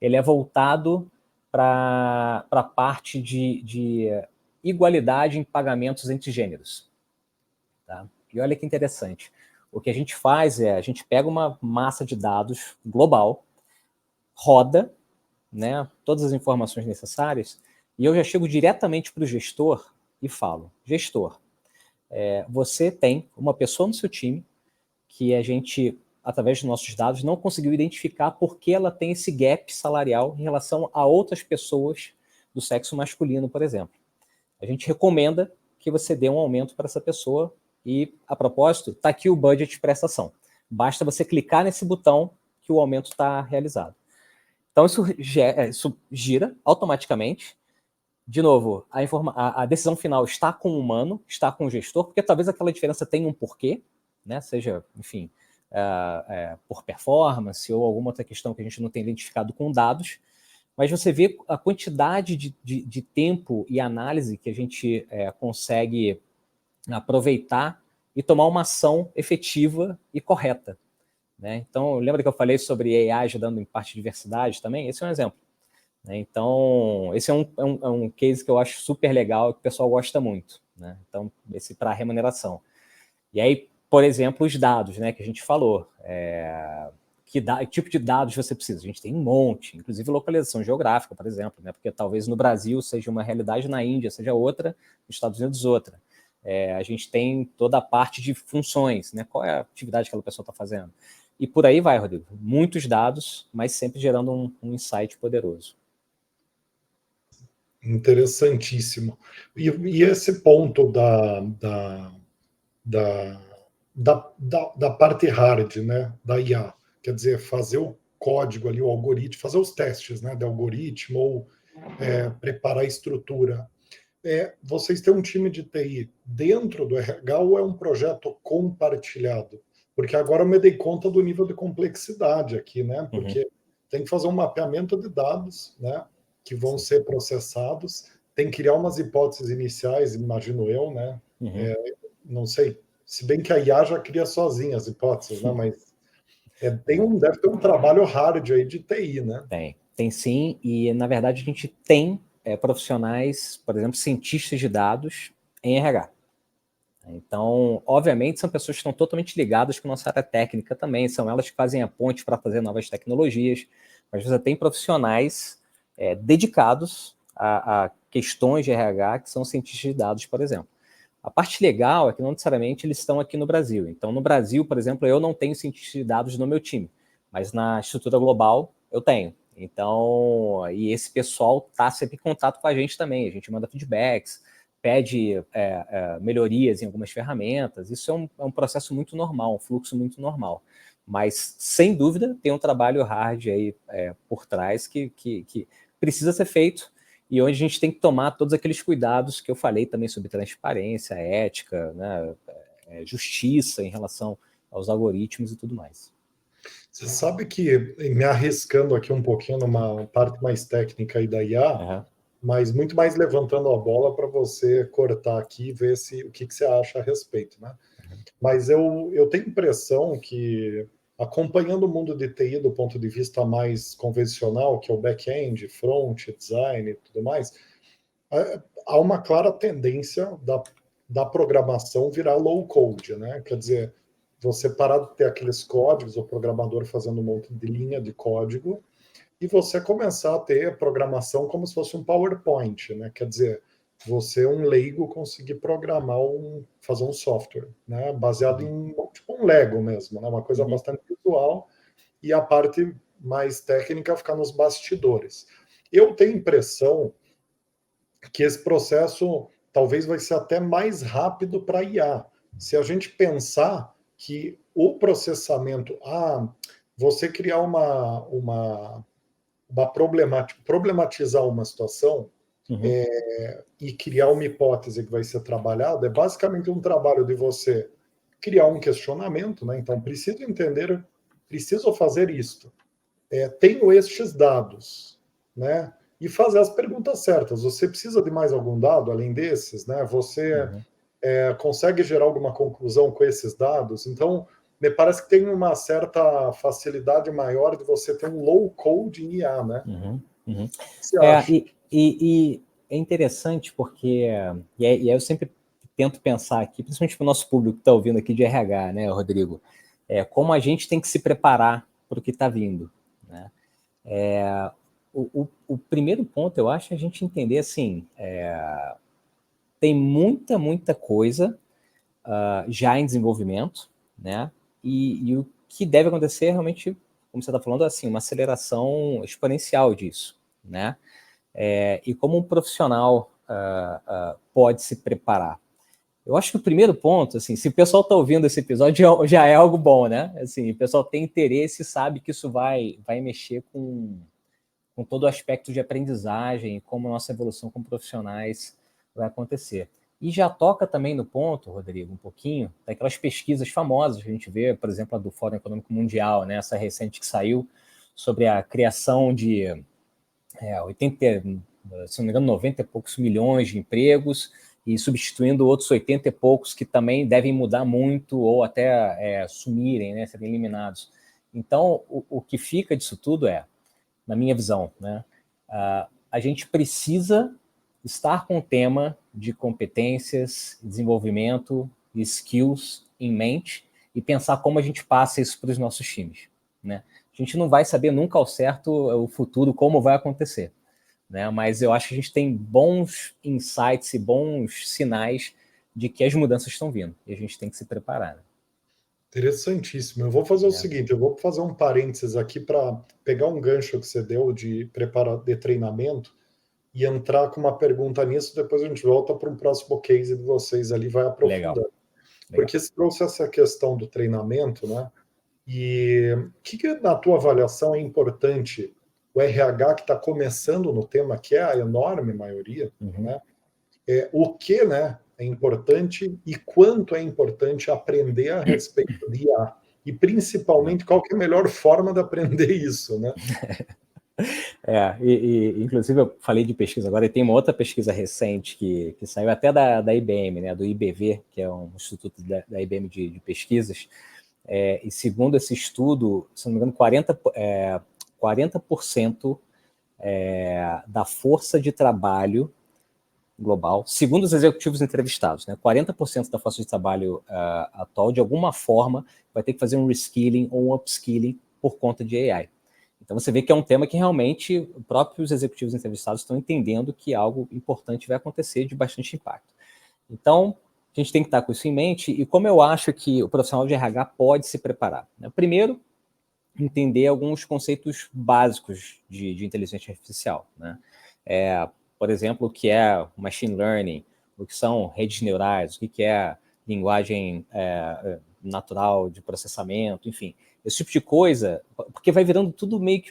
B: Ele é voltado para a parte de igualdade em pagamentos entre gêneros. Tá? E olha que interessante. O que a gente faz a gente pega uma massa de dados global, roda, né, todas as informações necessárias, e eu já chego diretamente para o gestor e falo, gestor, você tem uma pessoa no seu time que a gente, através dos nossos dados, não conseguiu identificar porque ela tem esse gap salarial em relação a outras pessoas do sexo masculino, por exemplo. A gente recomenda que você dê um aumento para essa pessoa e, a propósito, está aqui o budget para essa ação. Basta você clicar nesse botão que o aumento está realizado. Então, isso gira automaticamente. De novo, a decisão final está com o humano, está com o gestor, porque talvez aquela diferença tenha um porquê, né? Seja, enfim, por performance ou alguma outra questão que a gente não tem identificado com dados, mas você vê a quantidade de tempo e análise que a gente consegue aproveitar e tomar uma ação efetiva e correta. Né? Então, lembra que eu falei sobre AI ajudando em parte de diversidade também? Esse é um exemplo. Né? Então, esse é um case que eu acho super legal e que o pessoal gosta muito. Né? Então, esse para remuneração. E aí, por exemplo, os dados, né, que a gente falou. Que tipo de dados você precisa? A gente tem um monte, inclusive localização geográfica, por exemplo, né? Porque talvez no Brasil seja uma realidade, na Índia seja outra, nos Estados Unidos outra. A gente tem toda a parte de funções, né? Qual é a atividade que aquela pessoa está fazendo? E por aí vai, Rodrigo. Muitos dados, mas sempre gerando um insight poderoso.
A: Interessantíssimo. E esse ponto da parte hard, né, da IA, quer dizer, fazer o código ali, o algoritmo, fazer os testes, né, de algoritmo ou preparar a estrutura. Vocês têm um time de TI dentro do RH ou é um projeto compartilhado? Porque agora eu me dei conta do nível de complexidade aqui, né? Porque tem que fazer um mapeamento de dados, né, que vão ser processados, tem que criar umas hipóteses iniciais, imagino eu, né? Não sei, se bem que a IA já cria sozinha as hipóteses, né? Mas deve ter um trabalho hard aí de TI, né?
B: Tem sim, e na verdade a gente tem profissionais, por exemplo, cientistas de dados em RH. Então, obviamente, são pessoas que estão totalmente ligadas com a nossa área técnica também, são elas que fazem a ponte para fazer novas tecnologias, mas você tem profissionais dedicados a questões de RH que são cientistas de dados, por exemplo. A parte legal é que não necessariamente eles estão aqui no Brasil. Então, no Brasil, por exemplo, eu não tenho cientista de dados no meu time, mas na estrutura global eu tenho. Então, e esse pessoal está sempre em contato com a gente também. A gente manda feedbacks, pede melhorias em algumas ferramentas. Isso é um processo muito normal, um fluxo muito normal. Mas, sem dúvida, tem um trabalho hard aí por trás que precisa ser feito e onde a gente tem que tomar todos aqueles cuidados que eu falei também sobre transparência, ética, né, justiça em relação aos algoritmos e tudo mais.
A: Você sabe que, me arriscando aqui um pouquinho numa parte mais técnica aí da IA, mas muito mais levantando a bola para você cortar aqui e ver o que você acha a respeito, né? Mas eu tenho impressão que, acompanhando o mundo de TI do ponto de vista mais convencional, que é o back-end, front, design e tudo mais, há uma clara tendência da programação virar low-code, né? Quer dizer, você parar de ter aqueles códigos, o programador fazendo um monte de linha de código, e você começar a ter programação como se fosse um PowerPoint, né? Quer dizer, você, um leigo, conseguir programar, fazer um software, né? Baseado em tipo um Lego mesmo, né? Uma coisa bastante visual, e a parte mais técnica ficar nos bastidores. Eu tenho a impressão que esse processo talvez vai ser até mais rápido para IA. Se a gente pensar que o processamento, você criar problematizar uma situação e criar uma hipótese que vai ser trabalhada, é basicamente um trabalho de você criar um questionamento, né? Então, preciso fazer isto. Tenho estes dados, né? E fazer as perguntas certas. Você precisa de mais algum dado além desses, né? Você consegue gerar alguma conclusão com esses dados? Então, me parece que tem uma certa facilidade maior de você ter um low code em IA, né?
B: O que você acha? E é interessante porque, e aí eu sempre tento pensar aqui, principalmente para o nosso público que está ouvindo aqui de RH, né, Rodrigo, como a gente tem que se preparar para o que está vindo, né? O primeiro ponto, eu acho, é a gente entender assim, tem muita coisa já em desenvolvimento, né? E o que deve acontecer realmente, como você está falando, assim, uma aceleração exponencial disso, né? E como um profissional pode se preparar? Eu acho que o primeiro ponto, assim, se o pessoal está ouvindo esse episódio, já é algo bom, né? Assim, o pessoal tem interesse e sabe que isso vai mexer com todo o aspecto de aprendizagem, como a nossa evolução como profissionais vai acontecer. E já toca também no ponto, Rodrigo, um pouquinho, daquelas pesquisas famosas que a gente vê, por exemplo, a do Fórum Econômico Mundial, né, essa recente que saiu sobre a criação de 80, se não me engano, 90 e poucos milhões de empregos e substituindo outros 80 e poucos que também devem mudar muito ou até sumirem, né, serem eliminados. Então, o que fica disso tudo na minha visão, né, a gente precisa estar com o tema de competências, desenvolvimento e skills em mente e pensar como a gente passa isso para os nossos times, né? A gente não vai saber nunca ao certo o futuro, como vai acontecer, né? Mas eu acho que a gente tem bons insights e bons sinais de que as mudanças estão vindo e a gente tem que se preparar, né?
A: Interessantíssimo. Eu vou fazer o seguinte, eu vou fazer um parênteses aqui para pegar um gancho que você deu de treinamento e entrar com uma pergunta nisso, depois a gente volta para um próximo case de vocês ali, vai aprofundando.
B: Legal.
A: Porque se trouxe essa questão do treinamento, né? E o que, na tua avaliação, é importante o RH que está começando no tema, que é a enorme maioria, né? O que, né, é importante e quanto é importante aprender a respeito de IA? E, principalmente, qual que é a melhor forma de aprender isso, né?
B: Inclusive eu falei de pesquisa agora, e tem uma outra pesquisa recente que saiu até da IBM, né, do IBV, que é um instituto da IBM de pesquisas, e segundo esse estudo, se não me engano, 40% da força de trabalho global, segundo os executivos entrevistados, né, 40% da força de trabalho atual, de alguma forma, vai ter que fazer um reskilling ou um upskilling por conta de AI. Então você vê que é um tema que realmente os próprios executivos entrevistados estão entendendo que algo importante vai acontecer de bastante impacto. Então, a gente tem que estar com isso em mente, e como eu acho que o profissional de RH pode se preparar, né? Primeiro, entender alguns conceitos básicos de inteligência artificial, né? Por exemplo, o que é machine learning, o que são redes neurais, o que é linguagem natural de processamento, enfim, esse tipo de coisa, porque vai virando tudo meio que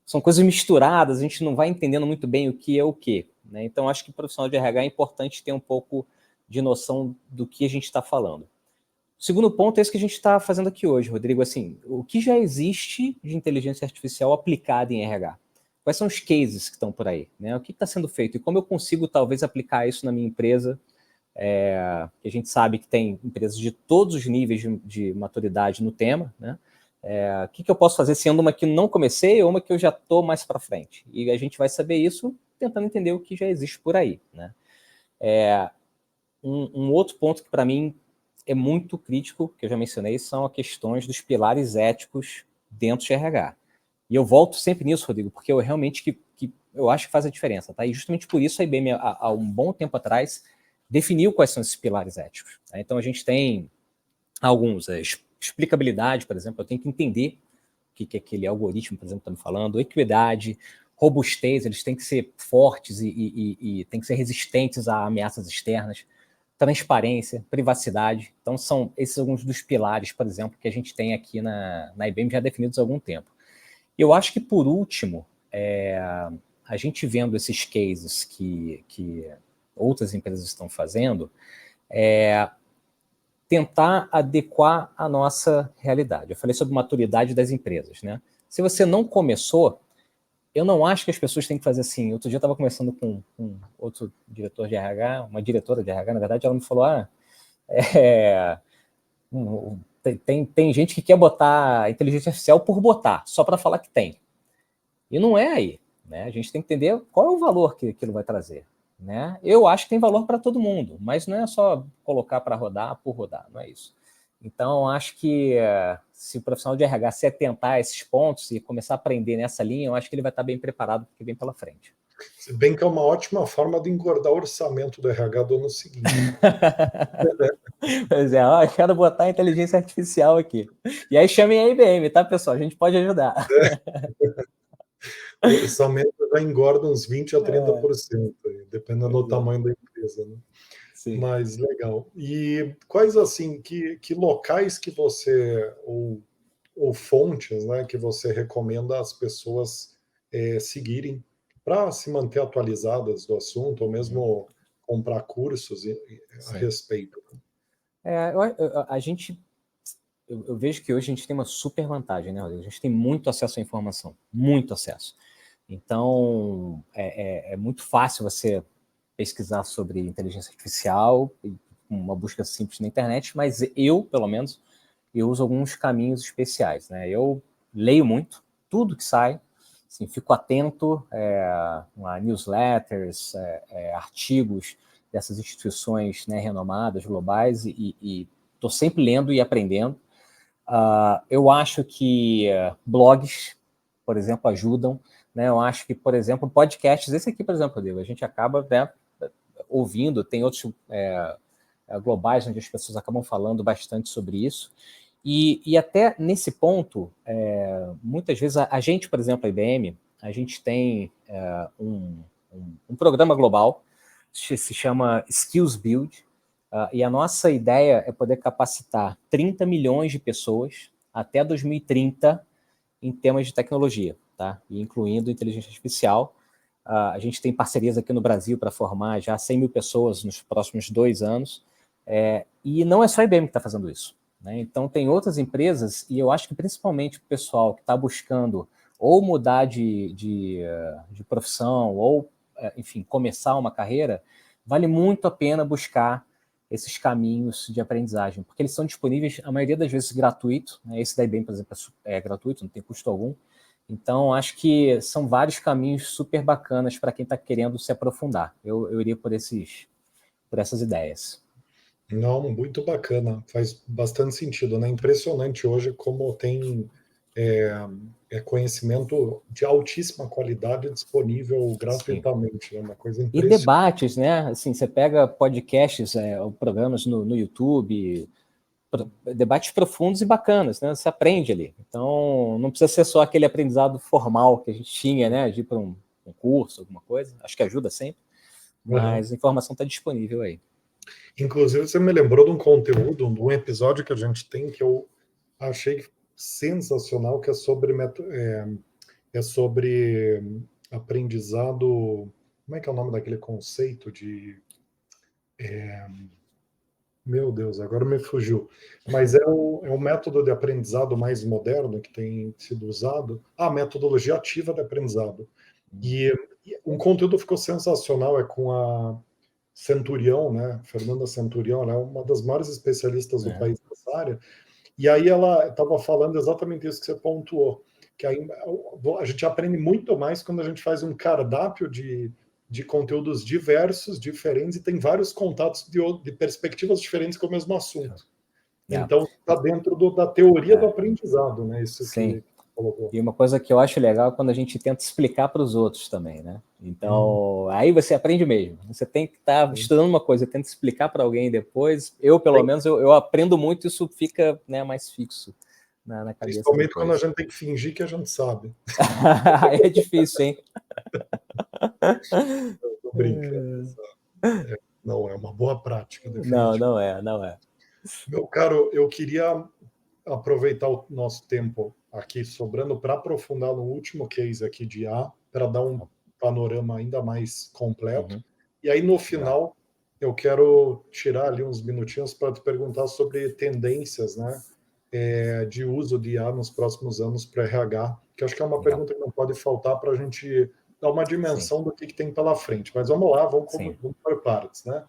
B: são coisas misturadas, a gente não vai entendendo muito bem o que é o quê, né? Então, acho que o profissional de RH é importante ter um pouco de noção do que a gente está falando. O segundo ponto é esse que a gente está fazendo aqui hoje, Rodrigo, assim, o que já existe de inteligência artificial aplicada em RH? Quais são os cases que estão por aí, né? O que está sendo feito e como eu consigo, talvez, aplicar isso na minha empresa? A gente sabe que tem empresas de todos os níveis de maturidade no tema, né? O que eu posso fazer sendo uma que não comecei ou uma que eu já estou mais para frente? E a gente vai saber isso tentando entender o que já existe por aí, né? Um outro ponto que, para mim, é muito crítico, que eu já mencionei, são as questões dos pilares éticos dentro de RH. E eu volto sempre nisso, Rodrigo, porque eu realmente eu acho que faz a diferença, tá? E justamente por isso a IBM, há um bom tempo atrás, definiu quais são esses pilares éticos. Tá? Então a gente tem alguns, explicabilidade, por exemplo, eu tenho que entender o que aquele algoritmo, por exemplo, está me falando, equidade, robustez, eles têm que ser fortes e têm que ser resistentes a ameaças externas, transparência, privacidade. Então, são esses alguns dos pilares, por exemplo, que a gente tem aqui na IBM já definidos há algum tempo. E eu acho que, por último, a gente vendo esses cases que outras empresas estão fazendo, tentar adequar a nossa realidade. Eu falei sobre maturidade das empresas, né? Se você não começou, eu não acho que as pessoas têm que fazer assim. Outro dia eu estava conversando com outro diretor de RH, uma diretora de RH, na verdade, ela me falou, tem gente que quer botar inteligência artificial por botar, só para falar que tem. E não é aí, né? A gente tem que entender qual é o valor que aquilo vai trazer, né? Eu acho que tem valor para todo mundo, mas não é só colocar para rodar por rodar, não é isso. Então, acho que se o profissional de RH se atentar a esses pontos e começar a aprender nessa linha, eu acho que ele vai estar bem preparado para o que vem pela frente.
A: Se bem que é uma ótima forma de engordar o orçamento do RH do ano seguinte.
B: Pois é, eu quero botar inteligência artificial aqui. E aí chamem a IBM, tá, pessoal? A gente pode ajudar.
A: O orçamento já engorda uns 20% a 30%, dependendo do tamanho da empresa, né?
B: Sim.
A: Mas legal. E quais, assim, que locais que você, ou fontes, né, que você recomenda as pessoas seguirem para se manter atualizadas do assunto, ou mesmo comprar cursos a respeito?
B: A gente, eu vejo que hoje a gente tem uma super vantagem, né, Rodrigo? A gente tem muito acesso à informação, muito acesso. Então, é muito fácil você pesquisar sobre inteligência artificial, uma busca simples na internet, mas eu, pelo menos, eu uso alguns caminhos especiais, né? Eu leio muito, tudo que sai, assim, fico atento a newsletters, artigos dessas instituições, né, renomadas, globais, e estou sempre lendo e aprendendo. Eu acho que blogs, por exemplo, ajudam, né? Eu acho que, por exemplo, podcasts, esse aqui, por exemplo, Rodrigo, a gente acaba, né, ouvindo, tem outros globais onde as pessoas acabam falando bastante sobre isso. E até nesse ponto, muitas vezes a gente, por exemplo, a IBM, a gente tem um programa global, se chama Skills Build, e a nossa ideia é poder capacitar 30 milhões de pessoas até 2030 em temas de tecnologia, tá? E incluindo inteligência artificial. A gente tem parcerias aqui no Brasil para formar já 100 mil pessoas nos próximos 2 anos, e não é só a IBM que está fazendo isso, né? Então, tem outras empresas, e eu acho que principalmente o pessoal que está buscando ou mudar de profissão, ou, enfim, começar uma carreira, vale muito a pena buscar esses caminhos de aprendizagem, porque eles são disponíveis, a maioria das vezes, gratuito, né? Esse da IBM, por exemplo, é gratuito, não tem custo algum. Então, acho que são vários caminhos super bacanas para quem está querendo se aprofundar. Eu iria por essas ideias.
A: Não, muito bacana, faz bastante sentido, né? Impressionante hoje como tem conhecimento de altíssima qualidade disponível
B: Sim.
A: gratuitamente, né? Uma coisa
B: E
A: impressionante.
B: debates, né? Assim, você pega podcasts, ou programas no YouTube, debates profundos e bacanas, né? Você aprende ali. Então, não precisa ser só aquele aprendizado formal que a gente tinha, né? De ir para um curso, alguma coisa. Acho que ajuda sempre, mas a informação está disponível aí.
A: Inclusive, você me lembrou de um conteúdo, de um episódio que a gente tem que eu achei sensacional, que é sobre aprendizado. Como é que é o nome daquele conceito de. Meu Deus, agora me fugiu. Mas é o método de aprendizado mais moderno que tem sido usado. Metodologia ativa de aprendizado. E um conteúdo ficou sensacional, é com a Centurião, né? Fernanda Centurião, ela é uma das maiores especialistas do país nessa área. E aí ela estava falando exatamente isso que você pontuou, que aí a gente aprende muito mais quando a gente faz um cardápio de conteúdos diversos, diferentes, e tem vários contatos de perspectivas diferentes com o mesmo assunto. Então, está dentro da teoria do aprendizado, né? Isso
B: Sim.
A: que colocou.
B: E uma coisa que eu acho legal é quando a gente tenta explicar para os outros também, né? Então, aí você aprende mesmo. Você tem que estar estudando uma coisa, tenta explicar para alguém depois. Eu, pelo menos, eu aprendo muito, isso fica, né, mais fixo na cabeça.
A: Principalmente
B: depois.
A: quando a gente tem que fingir que a gente sabe.
B: É difícil, hein?
A: Eu tô brincando. Não é uma boa prática,
B: definitivamente. Não é.
A: Meu caro, eu queria aproveitar o nosso tempo aqui sobrando para aprofundar no último case aqui de IA, para dar um panorama ainda mais completo. E aí, no final, eu quero tirar ali uns minutinhos para te perguntar sobre tendências, né, de uso de IA nos próximos anos para RH, que acho que é uma pergunta que não pode faltar para a gente dar uma dimensão do que tem pela frente. Mas vamos lá, vamos por partes, né?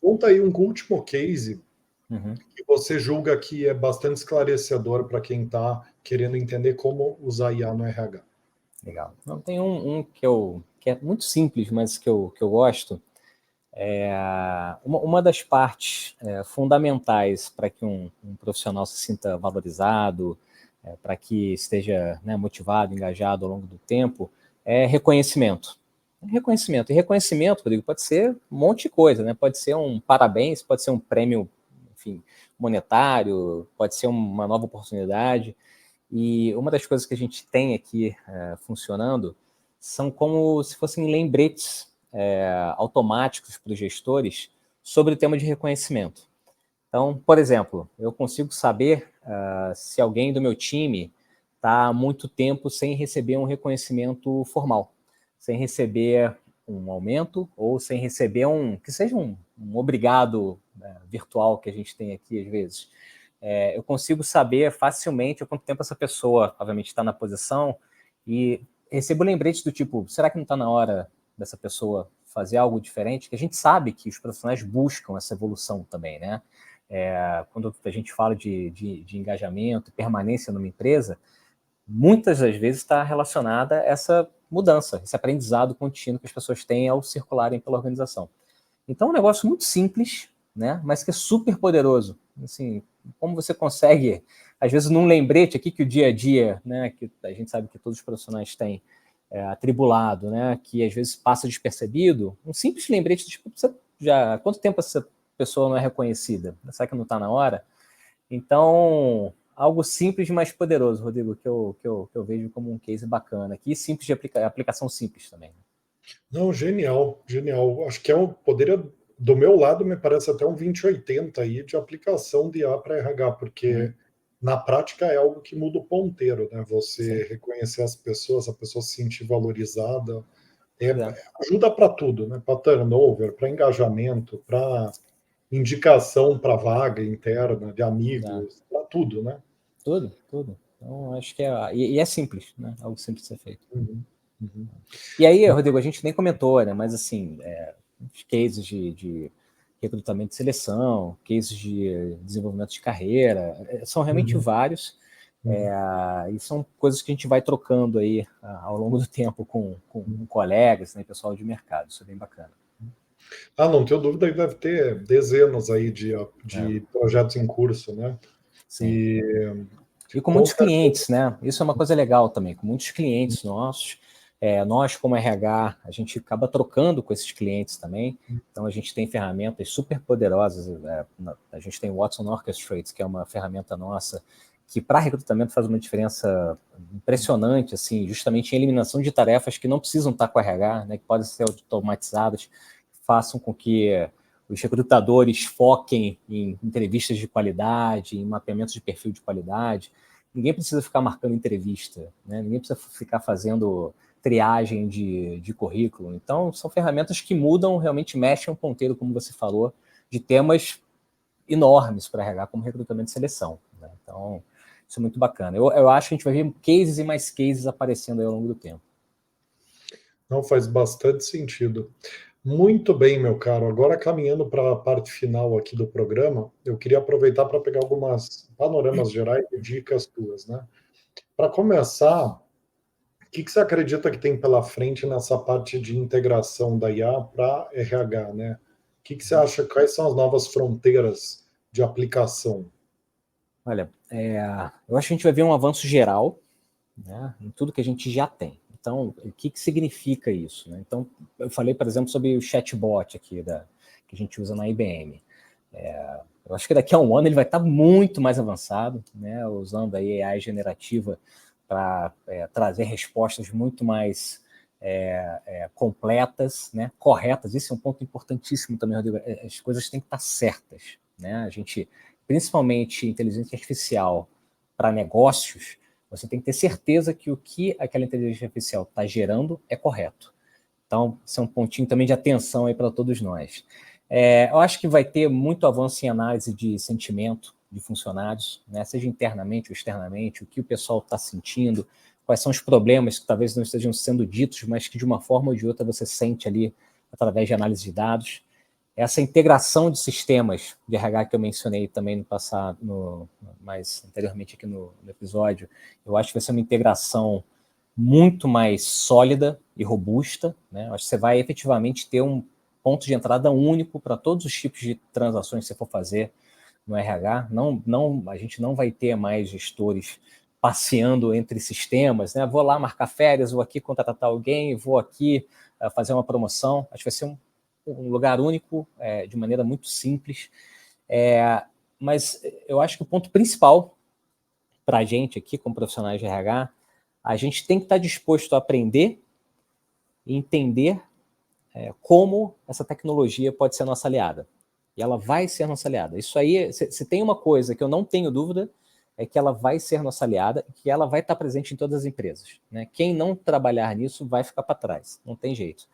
A: Conta aí um último case que você julga que é bastante esclarecedor para quem está querendo entender como usar IA no RH.
B: Legal. Não, tem um que é muito simples, mas que eu gosto. Uma das partes fundamentais para que um profissional se sinta valorizado, para que esteja, né, motivado, engajado ao longo do tempo, é reconhecimento. Reconhecimento. E reconhecimento, Rodrigo, pode ser um monte de coisa, né? Pode ser um parabéns, pode ser um prêmio, enfim, monetário, pode ser uma nova oportunidade. E uma das coisas que a gente tem aqui funcionando são como se fossem lembretes automáticos para os gestores sobre o tema de reconhecimento. Então, por exemplo, eu consigo saber se alguém do meu time está há muito tempo sem receber um reconhecimento formal, sem receber um aumento ou sem receber que seja um obrigado virtual que a gente tem aqui às vezes. Eu consigo saber facilmente há quanto tempo essa pessoa, obviamente, está na posição e recebo lembretes do tipo, será que não está na hora dessa pessoa fazer algo diferente? Que a gente sabe que os profissionais buscam essa evolução também, né? Quando a gente fala de engajamento, permanência numa empresa, muitas das vezes está relacionada a essa mudança, esse aprendizado contínuo que as pessoas têm ao circularem pela organização. Então, é um negócio muito simples, né? Mas que é super poderoso. Assim, como você consegue, às vezes, num lembrete aqui que o dia a dia, né, que a gente sabe que todos os profissionais têm atribulado, né, que às vezes passa despercebido, um simples lembrete, tipo, há quanto tempo essa pessoa não é reconhecida? Será que não está na hora? Então, algo simples, mas poderoso, Rodrigo, que eu vejo como um case bacana aqui, simples de aplicação simples também.
A: Não, genial, genial. Acho que poderia, do meu lado, me parece até um 2080 aí de aplicação de IA para RH, porque na prática é algo que muda o ponteiro, né? Você
B: Sim.
A: reconhecer as pessoas, a pessoa se sentir valorizada,
B: Pois é.
A: ajuda para tudo, né? Para turnover, para engajamento, para indicação para vaga interna de amigos, para tudo, né?
B: Tudo, tudo. Então, acho que e é simples, né? Algo simples de ser feito.
A: Uhum, uhum.
B: E aí, Rodrigo, a gente nem comentou, né? Mas assim, os cases de recrutamento e seleção, cases de desenvolvimento de carreira, são realmente
A: Uhum,
B: vários.
A: uhum.
B: E são coisas que a gente vai trocando aí ao longo do tempo com colegas, né, pessoal de mercado. Isso é bem bacana.
A: Não tenho dúvida que deve ter dezenas aí
B: É,
A: de projetos em curso, né?
B: sim.
A: E
B: E com
A: com
B: muitos
A: certeza.
B: clientes, né? Isso é uma coisa legal também, com muitos clientes nossos. Nós, como RH, a gente acaba trocando com esses clientes também. Então, a gente tem ferramentas super poderosas. A gente tem o Watson Orchestrate, que é uma ferramenta nossa, que para recrutamento faz uma diferença impressionante, assim, justamente em eliminação de tarefas que não precisam estar com o RH, né, que podem ser automatizadas, façam com que os recrutadores foquem em entrevistas de qualidade, em mapeamento de perfil de qualidade. Ninguém precisa ficar marcando entrevista, né? Ninguém precisa ficar fazendo triagem de currículo. Então, são ferramentas que mudam, realmente mexem um ponteiro, como você falou, de temas enormes para RH, como recrutamento e seleção, né? Então, isso é muito bacana. Eu acho que a gente vai ver cases e mais cases aparecendo aí ao longo do tempo.
A: Não faz bastante sentido. Muito bem, meu caro. Agora, caminhando para a parte final aqui do programa, eu queria aproveitar para pegar algumas panoramas gerais e dicas tuas, né? Para começar, o que você acredita que tem pela frente nessa parte de integração da IA para RH, né? O que você acha, quais são as novas fronteiras de aplicação?
B: Olha, eu acho que a gente vai ver um avanço geral, né, em tudo que a gente já tem. Então, o que significa isso, né? Então, eu falei, por exemplo, sobre o chatbot aqui que a gente usa na IBM. Eu acho que daqui a um ano ele vai estar muito mais avançado, né, usando aí AI generativa para trazer respostas muito mais completas, né, corretas. Isso é um ponto importantíssimo também, Rodrigo. As coisas têm que estar certas, né? A gente, principalmente inteligência artificial para negócios, você tem que ter certeza que o que aquela inteligência artificial está gerando é correto. Então, isso é um pontinho também de atenção aí para todos nós. Eu acho que vai ter muito avanço em análise de sentimento de funcionários, né? Seja internamente ou externamente, o que o pessoal está sentindo, quais são os problemas que talvez não estejam sendo ditos, mas que de uma forma ou de outra você sente ali através de análise de dados. Essa integração de sistemas de RH que eu mencionei também no passado, mais anteriormente aqui no episódio, eu acho que vai ser uma integração muito mais sólida e robusta, né? Acho que você vai efetivamente ter um ponto de entrada único para todos os tipos de transações que você for fazer no RH. A gente não vai ter mais gestores passeando entre sistemas, né? Vou lá marcar férias, vou aqui contratar alguém, vou aqui fazer uma promoção. Acho que vai ser um lugar único, de maneira muito simples. Mas eu acho que o ponto principal para a gente aqui, como profissionais de RH, a gente tem que estar disposto a aprender e entender como essa tecnologia pode ser nossa aliada. E ela vai ser nossa aliada. Isso aí, se tem uma coisa que eu não tenho dúvida, é que ela vai ser nossa aliada e que ela vai estar presente em todas as empresas, né? Quem não trabalhar nisso vai ficar para trás, não tem jeito.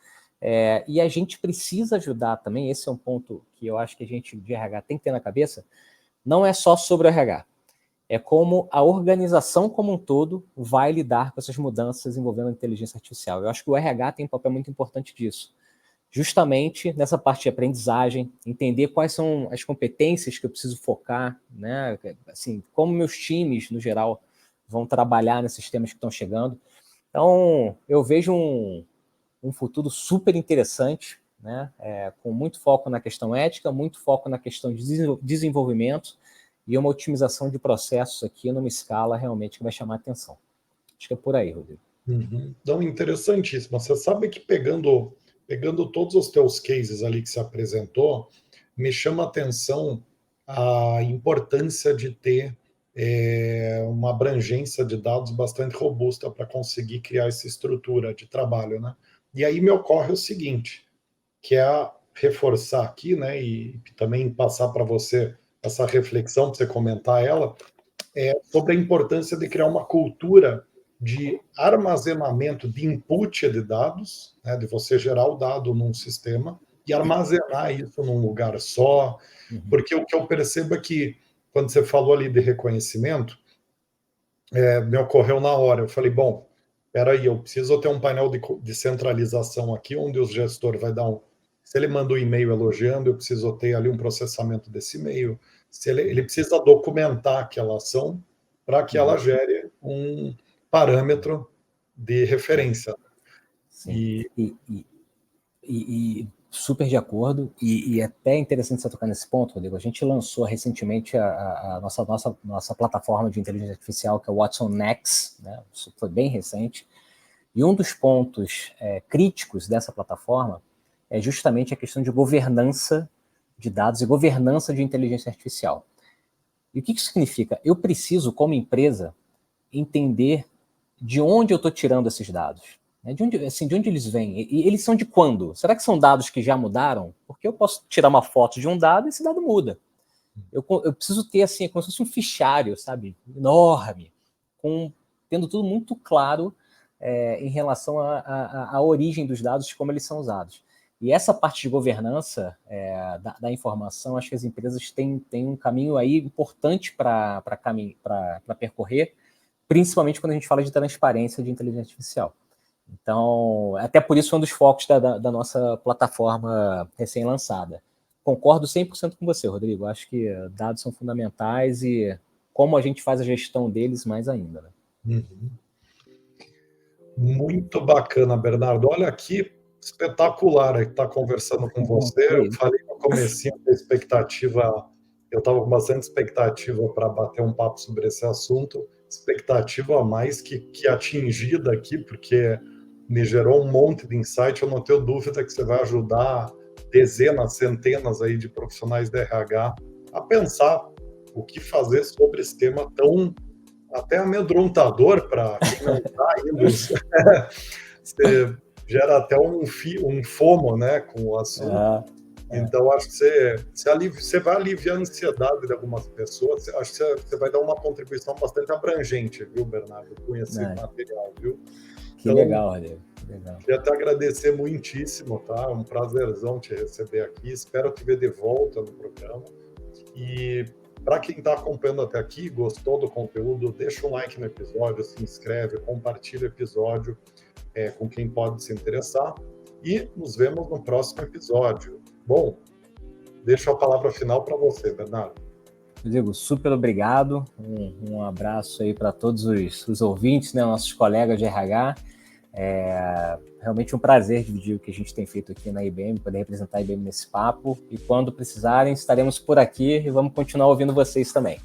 B: E a gente precisa ajudar também, esse é um ponto que eu acho que a gente de RH tem que ter na cabeça, não é só sobre o RH, é como a organização como um todo vai lidar com essas mudanças envolvendo a inteligência artificial. Eu acho que o RH tem um papel muito importante disso, justamente nessa parte de aprendizagem, entender quais são as competências que eu preciso focar, né? Assim, como meus times, no geral, vão trabalhar nesses temas que estão chegando. Então, eu vejo um futuro super interessante, né? Com muito foco na questão ética, muito foco na questão de desenvolvimento e uma otimização de processos aqui numa escala realmente que vai chamar a atenção. Acho que é por aí, Rodrigo.
A: Uhum. Então, interessantíssimo. Você sabe que pegando todos os teus cases ali que se apresentou, me chama a atenção a importância de ter uma abrangência de dados bastante robusta para conseguir criar essa estrutura de trabalho, né? E aí me ocorre o seguinte, que é reforçar aqui, né, e também passar para você essa reflexão, para você comentar ela, sobre a importância de criar uma cultura de armazenamento de input de dados, né, de você gerar o dado num sistema e armazenar isso num lugar só, porque o que eu percebo é que, quando você falou ali de reconhecimento, me ocorreu na hora, eu falei, bom, peraí, eu preciso ter um painel de centralização aqui, onde o gestor vai dar se ele manda um e-mail elogiando, eu preciso ter ali um processamento desse e-mail, se ele precisa documentar aquela ação para que ela gere um parâmetro de referência.
B: Sim. E super de acordo, e até interessante você tocar nesse ponto, Rodrigo. A gente lançou recentemente a nossa plataforma de inteligência artificial, que é o Watson Next, né? Isso foi bem recente, e um dos pontos críticos dessa plataforma é justamente a questão de governança de dados e governança de inteligência artificial. E o que isso significa? Eu preciso, como empresa, entender de onde eu estou tirando esses dados. De onde eles vêm? E eles são de quando? Será que são dados que já mudaram? Porque eu posso tirar uma foto de um dado e esse dado muda. Eu preciso ter, assim, como se fosse um fichário, sabe? Enorme, tendo tudo muito claro em relação à origem dos dados e como eles são usados. E essa parte de governança da informação, acho que as empresas têm um caminho aí importante para percorrer, principalmente quando a gente fala de transparência de inteligência artificial. Então, até por isso, é um dos focos da nossa plataforma recém-lançada. Concordo 100% com você, Rodrigo. Acho que dados são fundamentais e como a gente faz a gestão deles, mais ainda. Né?
A: Muito bacana, Bernardo. Olha aqui, espetacular estar conversando com você. Eu falei no comecinho da expectativa, eu estava com bastante expectativa para bater um papo sobre esse assunto, expectativa a mais que atingida aqui, porque me gerou um monte de insight. Eu não tenho dúvida que você vai ajudar dezenas, centenas aí de profissionais da RH a pensar o que fazer sobre esse tema tão até amedrontador para quem não está indo. Você gera até um FOMO, né, com o assunto. Então, acho que você vai aliviar a ansiedade de algumas pessoas. Acho que você vai dar uma contribuição bastante abrangente, viu, Bernardo, com esse material, viu?
B: Que então, legal, Rodrigo.
A: Queria te agradecer muitíssimo, tá? É um prazerzão te receber aqui. Espero te ver de volta no programa. E para quem está acompanhando até aqui, gostou do conteúdo, deixa um like no episódio, se inscreve, compartilha o episódio com quem pode se interessar e nos vemos no próximo episódio. Bom, deixo a palavra final para você, Bernardo.
B: Rodrigo, super obrigado. Um abraço aí para todos os ouvintes, né, nossos colegas de RH. Realmente um prazer dividir o que a gente tem feito aqui na IBM, poder representar a IBM nesse papo. E quando precisarem, estaremos por aqui e vamos continuar ouvindo vocês também.